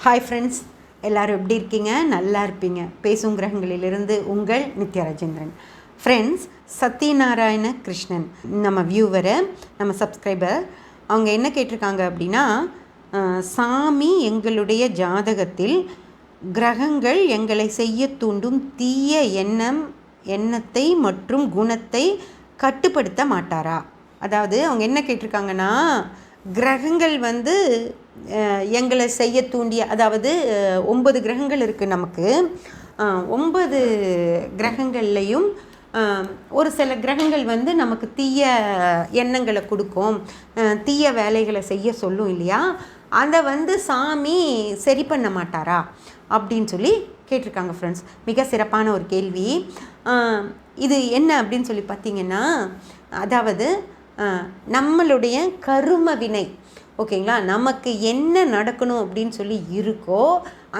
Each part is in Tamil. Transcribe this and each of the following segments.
ஹாய் ஃப்ரெண்ட்ஸ், எல்லோரும் எப்படி இருக்கீங்க? நல்லா இருப்பீங்க. பேசும் கிரகங்களிலிருந்து உங்கள் நித்யா ராஜேந்திரன். ஃப்ரெண்ட்ஸ், சத்யநாராயண கிருஷ்ணன் நம்ம வியூவரு, நம்ம சப்ஸ்கிரைபர், அவங்க என்ன கேட்டிருக்காங்க அப்படின்னா, சாமி எங்களுடைய ஜாதகத்தில் கிரகங்கள் எங்களை செய்ய தூண்டும் தீய எண்ணத்தை மற்றும் குணத்தை கட்டுப்படுத்த மாட்டாரா? அதாவது அவங்க என்ன கேட்டிருக்காங்கன்னா, கிரகங்கள் எங்களை செய்ய தூண்டிய, அதாவது 9 கிரகங்கள் இருக்குது நமக்கு. 9 கிரகங்கள்லையும் ஒரு சில கிரகங்கள் நமக்கு தீய எண்ணங்களை கொடுக்கும், தீய வேலைகளை செய்ய சொல்லும் இல்லையா? அதை சாமி சரி பண்ண மாட்டாரா அப்படின்னு சொல்லி கேட்டிருக்காங்க ஃப்ரெண்ட்ஸ். மிக சிறப்பான ஒரு கேள்வி. இது என்ன அப்படின்னு சொல்லி பார்த்தீங்கன்னா, அதாவது நம்மளுடைய கரும வினை, ஓகேங்களா, நமக்கு என்ன நடக்கணும் அப்படின்னு சொல்லி இருக்கோ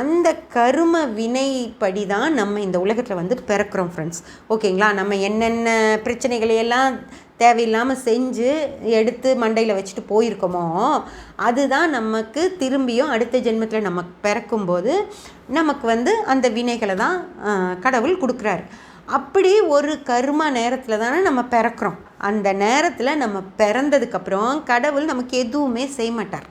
அந்த கரும வினைப்படி தான் நம்ம இந்த உலகத்தில் பிறக்கிறோம் ஃப்ரெண்ட்ஸ். ஓகேங்களா, நம்ம என்னென்ன பிரச்சனைகளையெல்லாம் தேவையில்லாமல் செஞ்சு எடுத்து மண்டையில் வச்சுட்டு போயிருக்கோமோ அதுதான் நமக்கு திரும்பியும் அடுத்த ஜென்மத்தில் நம்ம பிறக்கும்போது நமக்கு அந்த வினைகளை தான் கடவுள் கொடுக்குறாரு. அப்படி ஒரு கர்ம நேரத்தில் தானே நம்ம பிறக்கிறோம். அந்த நேரத்தில் நம்ம பிறந்ததுக்கப்புறம் கடவுள் நமக்கு எதுவுமே செய்ய மாட்டார்.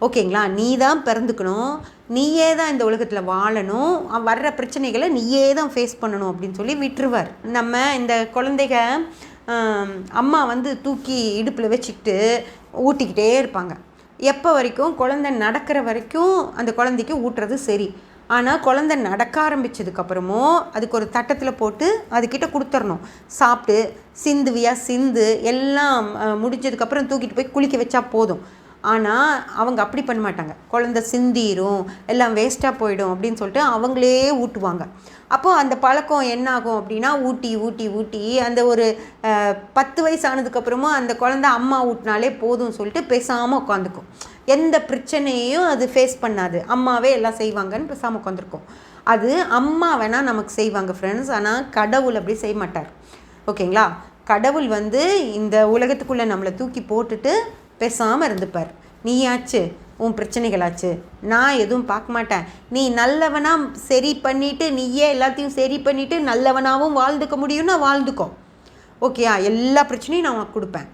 ஓகேங்களா, நீ தான் பிறந்துக்கணும், நீயே தான் இந்த உலகத்தில் வாழணும், வர்ற பிரச்சனைகளை நீயே தான் ஃபேஸ் பண்ணணும் அப்படின்னு சொல்லி விட்டுருவார். நம்ம இந்த குழந்தைக அம்மா தூக்கி இடுப்பில் வச்சுக்கிட்டு ஊட்டிக்கிட்டே இருப்பாங்க. எப்போ வரைக்கும்? குழந்தை நடக்கிற வரைக்கும் அந்த குழந்தைக்கு ஊட்டுறது சரி. ஆனால் குழந்தை நடக்க ஆரம்பித்ததுக்கப்புறமும் அதுக்கு ஒரு தட்டத்தில் போட்டு அதுக்கிட்ட கொடுத்துடணும். சாப்பிட்டு சிந்துவியா சிந்து எல்லாம் முடிஞ்சதுக்கப்புறம் தூக்கிட்டு போய் குளிக்க வச்சா போதும். ஆனால் அவங்க அப்படி பண்ண மாட்டாங்க. குழந்தை சிந்திரும், எல்லாம் வேஸ்ட்டாக போயிடும் அப்படின்னு சொல்லிட்டு அவங்களே ஊட்டுவாங்க. அப்போது அந்த பழக்கம் என்ன ஆகும் அப்படின்னா, ஊட்டி ஊட்டி ஊட்டி அந்த ஒரு 10 வயசு ஆனதுக்கப்புறமும் அந்த குழந்தை அம்மா ஊட்டினாலே போதும்னு சொல்லிட்டு பேசாமல் உட்காந்துக்கும். எந்த பிரச்சனையையும் அது ஃபேஸ் பண்ணாது, அம்மாவே எல்லாம் செய்வாங்கன்னு பேசாமல் உட்காந்துருக்கும். அது அம்மா வேணால் நமக்கு செய்வாங்க ஃப்ரெண்ட்ஸ், ஆனால் கடவுள் அப்படி செய்ய மாட்டார். ஓகேங்களா, கடவுள் இந்த உலகத்துக்குள்ளே நம்மளை தூக்கி போட்டுட்டு பேசாமல் இருந்துப்பார். நீயாச்சு உன் பிரச்சனைகளாச்சு, நான் எதுவும் பார்க்க மாட்டேன், நீ நல்லவனாக சரி பண்ணிவிட்டு நீயே எல்லாத்தையும் சரி பண்ணிவிட்டு நல்லவனாகவும் வாழ்ந்துக்க முடியும்னா வாழ்ந்துக்கோ. ஓகேயா, எல்லா பிரச்சனையும் நான் உனக்கு கொடுப்பேன்,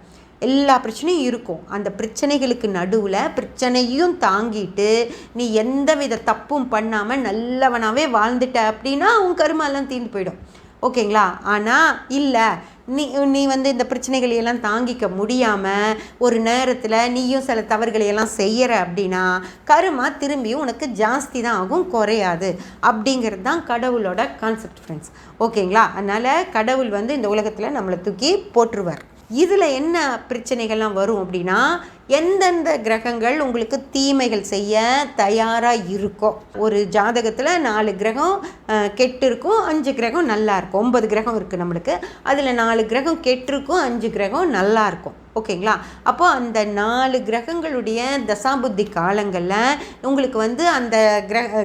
எல்லா பிரச்சனையும் இருக்கும். அந்த பிரச்சனைகளுக்கு நடுவில் பிரச்சனையும் தாங்கிட்டு நீ எந்த வித தப்பும் பண்ணாமல் நல்லவனாகவே வாழ்ந்துட்ட அப்படின்னா உன் கருமெல்லாம் தீர்ந்து போயிடும். ஓகேங்களா, ஆனால் இல்லை, நீ இந்த பிரச்சனைகளையெல்லாம் தாங்கிக்க முடியாமல் ஒரு நேரத்தில் நீயும் சில தவறுகளையெல்லாம் செய்கிற அப்படின்னா கருமா திரும்பியும் உனக்கு ஜாஸ்தி தான் ஆகும், குறையாது. அப்படிங்கிறது தான் கடவுளோட கான்செப்ட் ஃப்ரெண்ட்ஸ். ஓகேங்களா, அதனால் கடவுள் இந்த உலகத்தில் நம்மளை தூக்கி போட்டுருவார். இதில் என்ன பிரச்சனைகள்லாம் வரும் அப்படின்னா, எந்தெந்த கிரகங்கள் உங்களுக்கு தீமைகள் செய்ய தயாராக இருக்கோ, ஒரு ஜாதகத்தில் 4 கிரகம் கெட்டு இருக்கும், 5 கிரகம் நல்லா இருக்கும். 9 கிரகம் இருக்குது நம்மளுக்கு. அதில் 4 கிரகம் கெட்டிருக்கும், 5 கிரகம் நல்லா இருக்கும். ஓகேங்களா, அப்போது அந்த 4 கிரகங்களுடைய தசாபுத்தி காலங்களில் உங்களுக்கு அந்த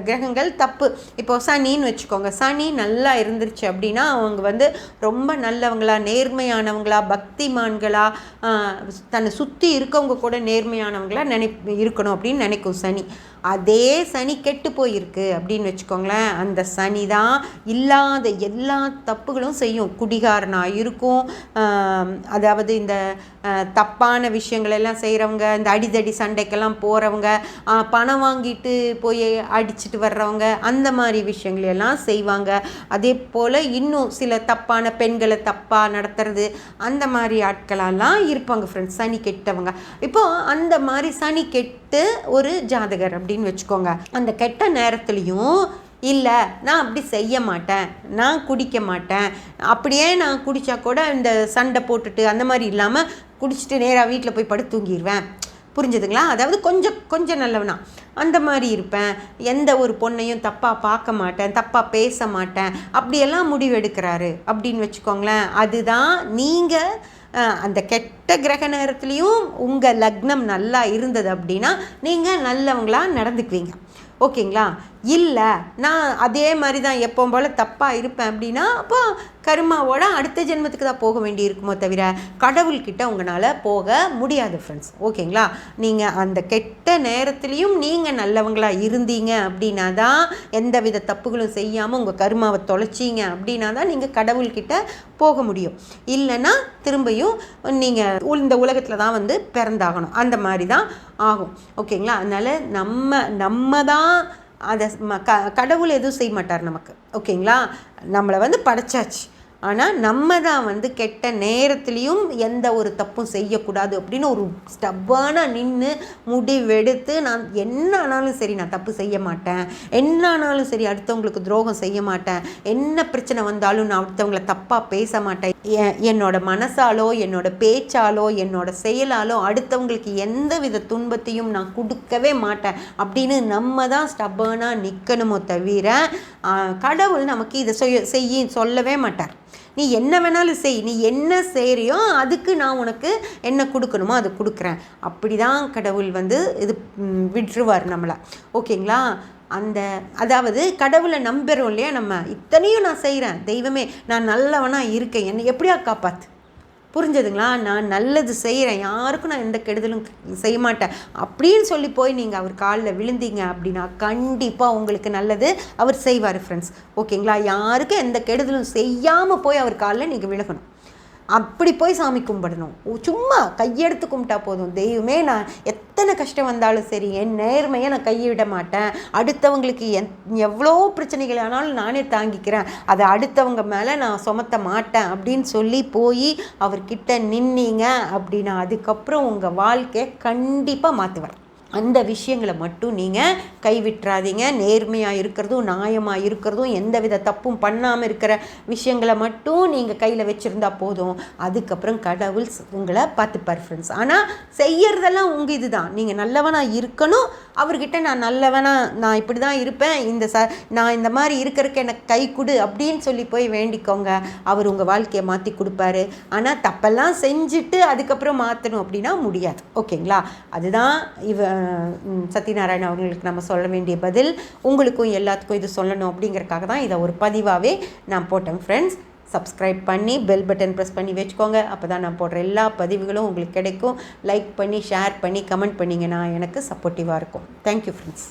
கிரகங்கள் தப்பு. இப்போது சனின்னு வச்சுக்கோங்க, சனி நல்லா இருந்துருச்சு அப்படின்னா அவங்க ரொம்ப நல்லவங்களா, நேர்மையானவங்களா, பக்திமான்களா, தன்னை சுற்றி இருக்கவங்க கூட நேர்மையானவங்களா இருக்கணும் அப்படின்னு நினைக்கும் சனி. அதே சனி கெட்டு போயிருக்கு அப்படின்னு வச்சுக்கோங்களேன், அந்த சனி தான் இல்லாத எல்லா தப்புகளும் செய்யும். குடிகாரனாக இருக்கும், அதாவது இந்த தப்பான விஷயங்களெல்லாம் செய்கிறவங்க, இந்த அடிதடி சண்டைக்கெல்லாம் போகிறவங்க, பணம் வாங்கிட்டு போய் அடிச்சுட்டு வர்றவங்க, அந்த மாதிரி விஷயங்களெல்லாம் செய்வாங்க. அதே போல் இன்னும் சில தப்பான பெண்களை தப்பாக நடத்துறது, அந்த மாதிரி ஆட்களெல்லாம் இருப்பாங்க ஃப்ரெண்ட்ஸ், சனி கெட்டவங்க. இப்போது அந்த மாதிரி சனி கெட்டு ஒரு ஜாதகர் அப்படின்னு வச்சுக்கோங்க, அந்த கெட்ட நேரத்துலையும் இல்லை நான் அப்படி செய்ய மாட்டேன், நான் குடிக்க மாட்டேன், அப்படியே நான் குடித்தா கூட இந்த சண்டை போட்டுட்டு அந்த மாதிரி இல்லாமல் குடிச்சிட்டு நேராக வீட்டில் போய் படுத்து தூங்கிடுவேன். புரிஞ்சுதுங்களா? அதாவது கொஞ்சம் நல்லவனா அந்த மாதிரி இருப்பேன், எந்த ஒரு பொண்ணையும் தப்பாக பார்க்க மாட்டேன், தப்பாக பேச மாட்டேன், அப்படியெல்லாம் முடிவெடுக்கிறாரு அப்படின்னு வச்சுக்கோங்களேன். அதுதான் நீங்கள் அந்த கெட்ட கிரக நேரத்துலேயும் உங்கள் லக்னம் நல்லா இருந்தது அப்படின்னா நீங்கள் நல்லவங்களாக நடந்துக்குவீங்க. ஓகேங்களா, இல்லை நான் அதே மாதிரி தான் எப்போ போல் தப்பாக இருப்பேன் அப்படின்னா அப்போ கர்மாவோட அடுத்த ஜென்மத்துக்கு தான் போக வேண்டி இருக்குமோ தவிர கடவுள்கிட்ட உங்களால் போக முடியாது ஃப்ரெண்ட்ஸ். ஓகேங்களா? நீங்கள் அந்த கெட்ட நேரத்துலேயும் நீங்கள் நல்லவங்களாக இருந்தீங்க அப்படின்னா தான், எந்த வித தப்புகளும் செய்யாமல் உங்கள் கர்மாவை தொலைச்சிங்க அப்படின்னா தான் நீங்கள் கடவுள்கிட்ட போக முடியும். இல்லைன்னா திரும்பியும் நீங்கள் இந்த உலகத்தில் தான் வந்து பிறந்தாகணும். அந்த மாதிரி தான் ஆகும். ஓகேங்களா? அதனால் நம்ம தான் அதை கடவுள் எதுவும் செய்ய மாட்டார் நமக்கு. ஓகேங்களா? நம்மளை வந்து படைச்சாச்சு. ஆனால் நம்ம தான் வந்து கெட்ட நேரத்துலேயும் எந்த ஒரு தப்பும் செய்யக்கூடாது அப்படின்னு ஒரு ஸ்டப்பான நின்று முடிவெடுத்து, நான் என்ன ஆனாலும் சரி நான் தப்பு செய்ய மாட்டேன், என்ன ஆனாலும் சரி அடுத்தவங்களுக்கு துரோகம் செய்ய மாட்டேன், என்ன பிரச்சனை வந்தாலும் நான் அடுத்தவங்களை தப்பாக பேச மாட்டேன், என்னோட மனசாலோ என்னோட பேச்சாலோ என்னோட செயலாலோ அடுத்தவங்களுக்கு எந்த வித துன்பத்தையும் நான் கொடுக்கவே மாட்டேன் அப்படின்னு நம்ம தான் ஸ்டப்பானாக நிற்கணுமோ தவிர கடவுள் நமக்கு இதை செய்ய சொல்லவே மாட்டார். நீ என்ன வேணாலும் செய், நீ என்ன செய்கிறியோ அதுக்கு நான் உனக்கு என்ன கொடுக்கணுமோ அது கொடுக்குறேன். அப்படி தான் கடவுள் வந்து இது விட்டுருவார் நம்மளை. ஓகேங்களா? அதாவது கடவுளை நம்புகிறோம் இல்லையா, நம்ம இத்தனையும் நான் செய்கிறேன், தெய்வமே நான் நல்லவனாக இருக்கேன், என்னை எப்படியா காப்பாற்று. புரிஞ்சதுங்களா? நான் நல்லது செய்கிறேன், யாருக்கும் நான் எந்த கெடுதலும் செய்ய மாட்டேன் அப்படின்னு சொல்லி போய் நீங்கள் அவர் காலில் விழுந்தீங்க அப்படின்னா கண்டிப்பாக உங்களுக்கு நல்லது அவர் செய்வார் ஃப்ரெண்ட்ஸ். ஓகேங்களா? யாருக்கும் எந்த கெடுதலும் செய்யாமல் போய் அவர் காலில் நீங்கள் விழுகணும். அப்படி போய் சாமி கும்பிடணும். சும்மா கையெடுத்து கும்பிட்டா போதும், தெய்வமே நான் எத்தனை கஷ்டம் வந்தாலும் சரி என் நேர்மையை நான் கைவிட மாட்டேன், அடுத்தவங்களுக்கு எவ்வளோ பிரச்சனைகள் ஆனாலும் நானே தாங்கிக்கிறேன், அதை அடுத்தவங்க மேலே நான் சுமத்த மாட்டேன் அப்படின்னு சொல்லி போய் அவர்கிட்ட நின்னீங்க அப்படின்னா அதுக்கப்புறம் உங்கள் வாழ்க்கையை கண்டிப்பாக மாற்றுவார். அந்த விஷயங்களை மட்டும் நீங்கள் கைவிட்டுறாதீங்க. நேர்மையாக இருக்கிறதும் நியாயமாக இருக்கிறதும் எந்த வித தப்பும் பண்ணாமல் இருக்கிற விஷயங்களை மட்டும் நீங்கள் கையில் வச்சுருந்தா போதும். அதுக்கப்புறம் கடவுள் உங்களை பார்த்துப்பார் ஃப்ரெண்ட்ஸ். ஆனால் செய்யறதெல்லாம் உங்கள் இது தான். நீங்கள் நல்லவனாக இருக்கணும். அவர்கிட்ட நான் நல்லவனாக நான் இப்படி தான் இருப்பேன், நான் இந்த மாதிரி இருக்கிறதுக்கு எனக்கு கை கொடு அப்படின்னு சொல்லி போய் வேண்டிக்கோங்க. அவர் உங்கள் வாழ்க்கையை மாற்றி கொடுப்பாரு. ஆனால் தப்பெல்லாம் செஞ்சுட்டு அதுக்கப்புறம் மாற்றணும் அப்படின்னா முடியாது. ஓகேங்களா? அதுதான் சத்யநாராயணன் அவர்களுக்கு நம்ம சொல்ல வேண்டிய பதில். உங்களுக்கும் எல்லாத்துக்கும் இது சொல்லணும் அப்படிங்கிறதுக்காக தான் இதை ஒரு பதிவாகவே நான் போட்டேன் ஃப்ரெண்ட்ஸ். சப்ஸ்கிரைப் பண்ணி பெல் பட்டன் ப்ரெஸ் பண்ணி வச்சுக்கோங்க. அப்போ தான் நான் போடுற எல்லா பதிவுகளும் உங்களுக்கு கிடைக்கும். லைக் பண்ணி ஷேர் பண்ணி கமெண்ட் பண்ணிங்கன்னா எனக்கு சப்போர்ட்டிவாக இருக்கும். Thank you friends.